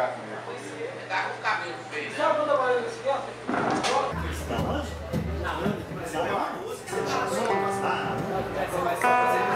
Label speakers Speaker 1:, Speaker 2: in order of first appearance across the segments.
Speaker 1: brincar com ele.
Speaker 2: Tá com o cabelo feio, né?
Speaker 3: Sabe quando eu trabalhei nesse canto?
Speaker 4: Está onde? Na Ana. Mas é uma música que você já passou a passar.
Speaker 3: Você vai só fazer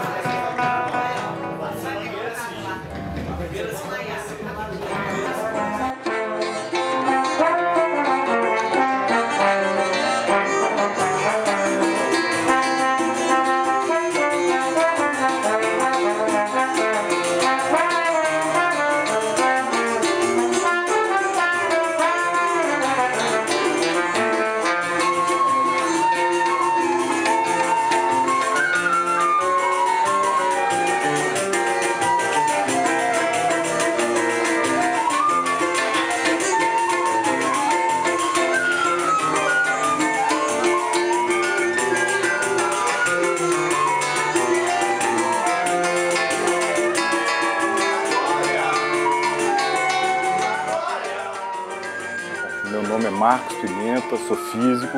Speaker 1: Meu nome é Marcos Pimenta, sou físico,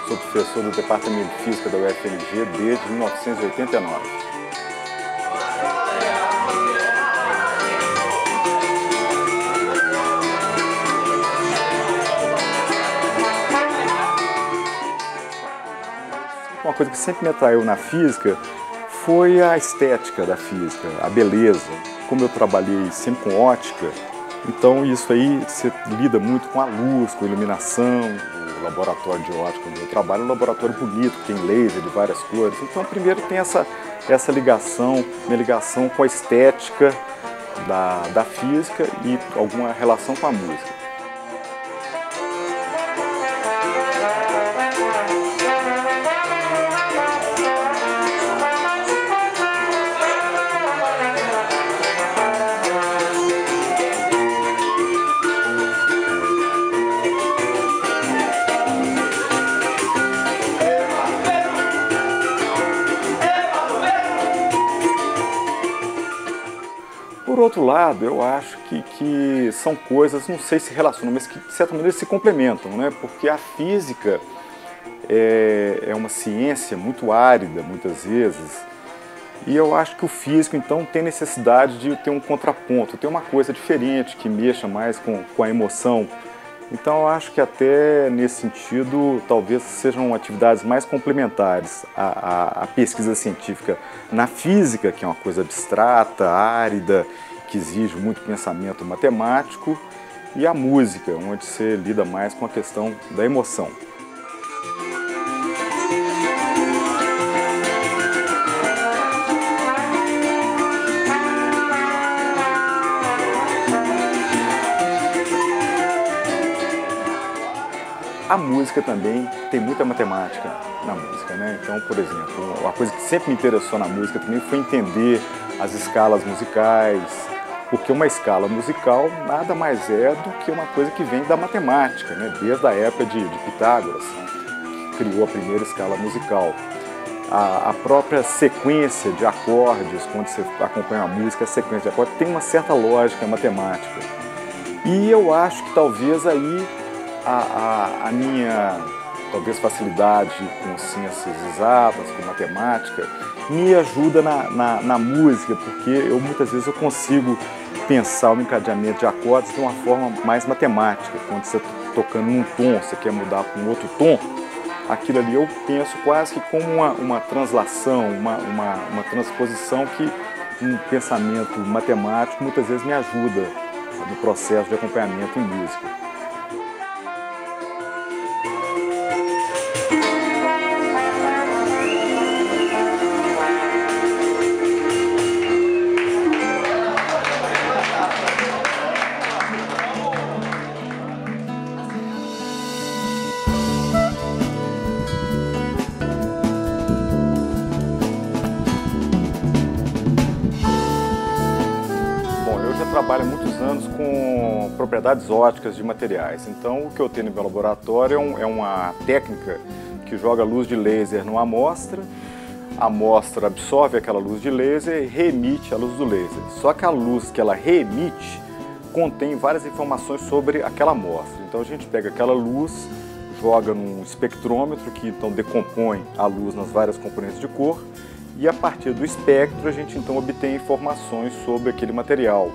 Speaker 1: sou professor do Departamento de Física da UFMG desde 1989. Uma coisa que sempre me atraiu na física foi a estética da física, a beleza. Como eu trabalhei sempre com ótica, então isso aí você lida muito com a luz, com a iluminação. O laboratório de ótica onde eu trabalho é um laboratório bonito, tem laser de várias cores. Então primeiro tem essa ligação, minha ligação com a estética da física e alguma relação com a música. Por outro lado, eu acho que são coisas, não sei se relacionam, mas que de certa maneira se complementam, né? Porque a física é uma ciência muito árida, muitas vezes, e eu acho que o físico, então, tem necessidade de ter um contraponto, ter uma coisa diferente, que mexa mais com a emoção. Então, eu acho que até nesse sentido, talvez sejam atividades mais complementares à pesquisa científica na física, que é uma coisa abstrata, árida, que exige muito pensamento matemático, e a música, onde você lida mais com a questão da emoção. A música também tem muita matemática na música, né? Então, por exemplo, uma coisa que sempre me interessou na música também foi entender as escalas musicais, porque uma escala musical nada mais é do que uma coisa que vem da matemática, né? Desde a época de Pitágoras, que criou a primeira escala musical. A própria sequência de acordes, quando você acompanha a música, a sequência de acordes tem uma certa lógica matemática. E eu acho que talvez aí a minha facilidade com ciências exatas, com matemática, me ajuda na música, porque muitas vezes eu consigo pensar o encadeamento de acordes de uma forma mais matemática. Quando você está tocando num tom, você quer mudar para um outro tom, aquilo ali eu penso quase que como uma translação, uma transposição que um pensamento matemático muitas vezes me ajuda no processo de acompanhamento em música. Trabalho há muitos anos com propriedades ópticas de materiais. Então, o que eu tenho no meu laboratório é uma técnica que joga luz de laser numa amostra, a amostra absorve aquela luz de laser e reemite a luz do laser. Só que a luz que ela reemite contém várias informações sobre aquela amostra. Então, a gente pega aquela luz, joga num espectrômetro que então decompõe a luz nas várias componentes de cor e a partir do espectro a gente então obtém informações sobre aquele material.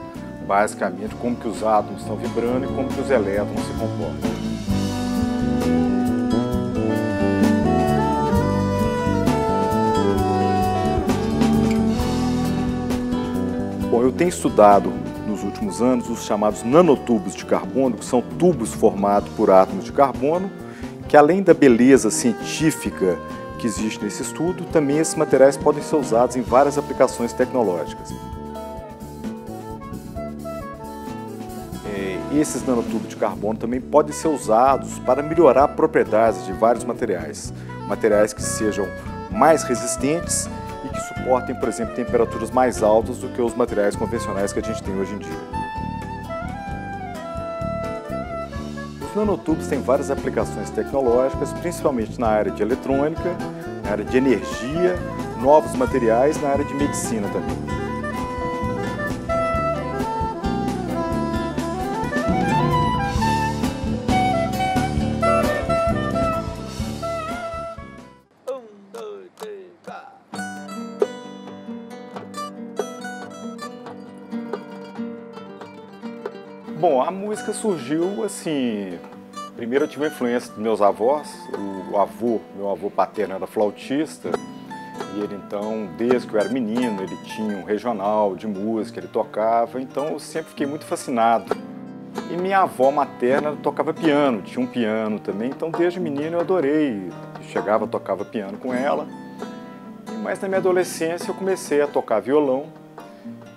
Speaker 1: basicamente como que os átomos estão vibrando e como que os elétrons se comportam. Bom, eu tenho estudado nos últimos anos os chamados nanotubos de carbono, que são tubos formados por átomos de carbono, que além da beleza científica que existe nesse estudo, também esses materiais podem ser usados em várias aplicações tecnológicas. Esses nanotubos de carbono também podem ser usados para melhorar propriedades de vários materiais. Materiais que sejam mais resistentes e que suportem, por exemplo, temperaturas mais altas do que os materiais convencionais que a gente tem hoje em dia. Os nanotubos têm várias aplicações tecnológicas, principalmente na área de eletrônica, na área de energia, novos materiais, na área de medicina também. Bom, a música surgiu assim, primeiro eu tive a influência dos meus avós, meu avô paterno era flautista, e ele então, desde que eu era menino, ele tinha um regional de música, ele tocava, então eu sempre fiquei muito fascinado. E minha avó materna tocava piano, tinha um piano também, então desde menino eu adorei, chegava, tocava piano com ela, mas na minha adolescência eu comecei a tocar violão,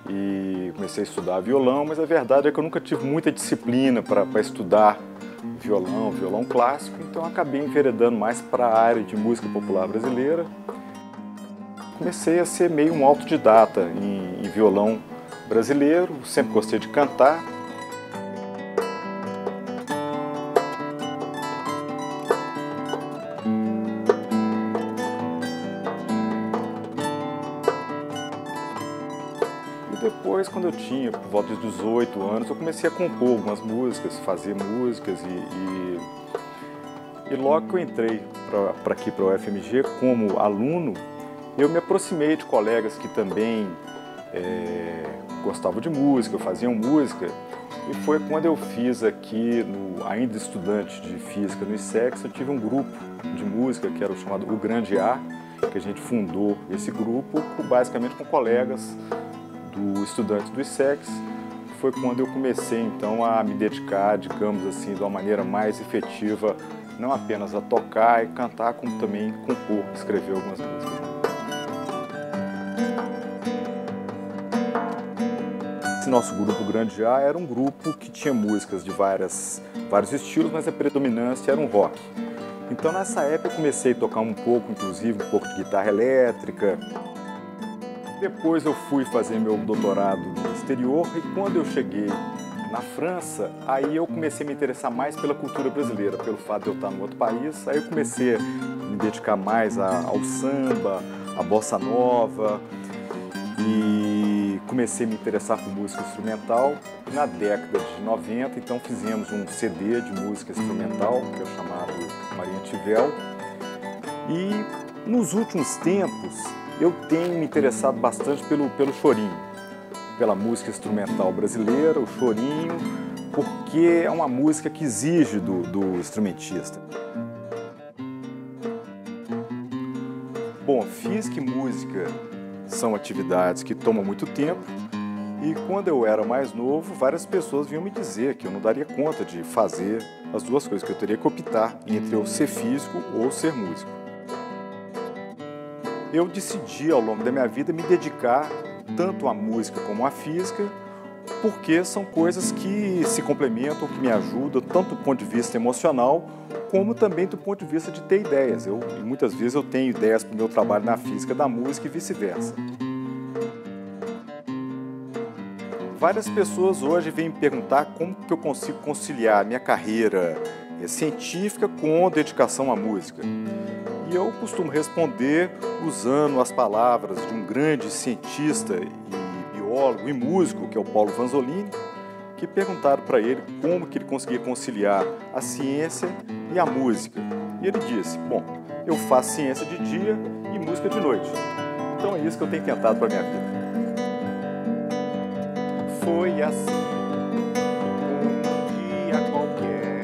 Speaker 1: e comecei a estudar violão, mas a verdade é que eu nunca tive muita disciplina para estudar violão clássico, então eu acabei enveredando mais para a área de música popular brasileira. Comecei a ser meio um autodidata em violão brasileiro, sempre gostei de cantar. Depois, quando eu tinha por volta de 18 anos, eu comecei a compor algumas músicas, fazer músicas e logo que eu entrei para aqui para o UFMG como aluno, eu me aproximei de colegas que também gostavam de música, faziam música, e foi quando eu fiz aqui, ainda estudante de física no ISEX, eu tive um grupo de música que era o chamado O Grande A, que a gente fundou esse grupo basicamente com colegas estudantes do ISEX. Foi quando eu comecei então a me dedicar, digamos assim, de uma maneira mais efetiva, não apenas a tocar e cantar, como também compor, escrever algumas músicas. Esse nosso grupo Grande A era um grupo que tinha músicas de vários estilos, mas a predominância era um rock. Então nessa época eu comecei a tocar um pouco, inclusive um pouco de guitarra elétrica. Depois eu fui fazer meu doutorado no exterior e quando eu cheguei na França, aí eu comecei a me interessar mais pela cultura brasileira, pelo fato de eu estar em outro país. Aí eu comecei a me dedicar mais ao samba, à bossa nova e comecei a me interessar por música instrumental. Na década de 90, então fizemos um CD de música instrumental, que é o chamado Maria Tivel. E nos últimos tempos, eu tenho me interessado bastante pelo chorinho, pela música instrumental brasileira, o chorinho, porque é uma música que exige do instrumentista. Bom, física e música são atividades que tomam muito tempo e quando eu era mais novo, várias pessoas vinham me dizer que eu não daria conta de fazer as duas coisas, que eu teria que optar entre eu ser físico ou ser músico. Eu decidi, ao longo da minha vida, me dedicar tanto à música como à física, porque são coisas que se complementam, que me ajudam, tanto do ponto de vista emocional, como também do ponto de vista de ter ideias. Muitas vezes eu tenho ideias para o meu trabalho na física da música e vice-versa. Várias pessoas hoje vêm me perguntar como que eu consigo conciliar minha carreira científica com dedicação à música. E eu costumo responder usando as palavras de um grande cientista e biólogo e músico, que é o Paulo Vanzolini, que perguntaram para ele como que ele conseguia conciliar a ciência e a música. E ele disse, bom, eu faço ciência de dia e música de noite. Então é isso que eu tenho tentado para a minha vida. foi assim, um dia qualquer.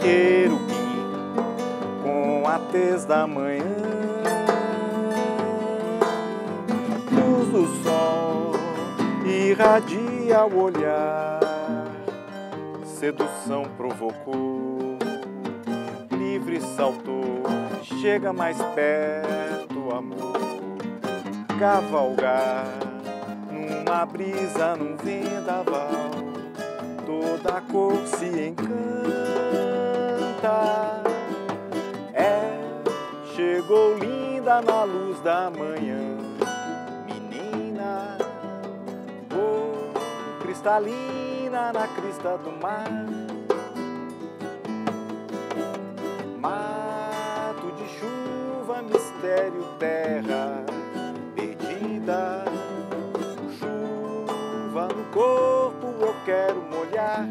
Speaker 1: Querubim, com a tez da manhã, luz do sol irradia o olhar, sedução provocou, livre saltou, chega mais perto, amor, cavalgar numa brisa, num vendaval, toda a cor se encanta. Chegou linda na luz da manhã, menina, cor cristalina na crista do mar, mato de chuva, mistério, terra perdida, chuva no corpo, eu quero molhar.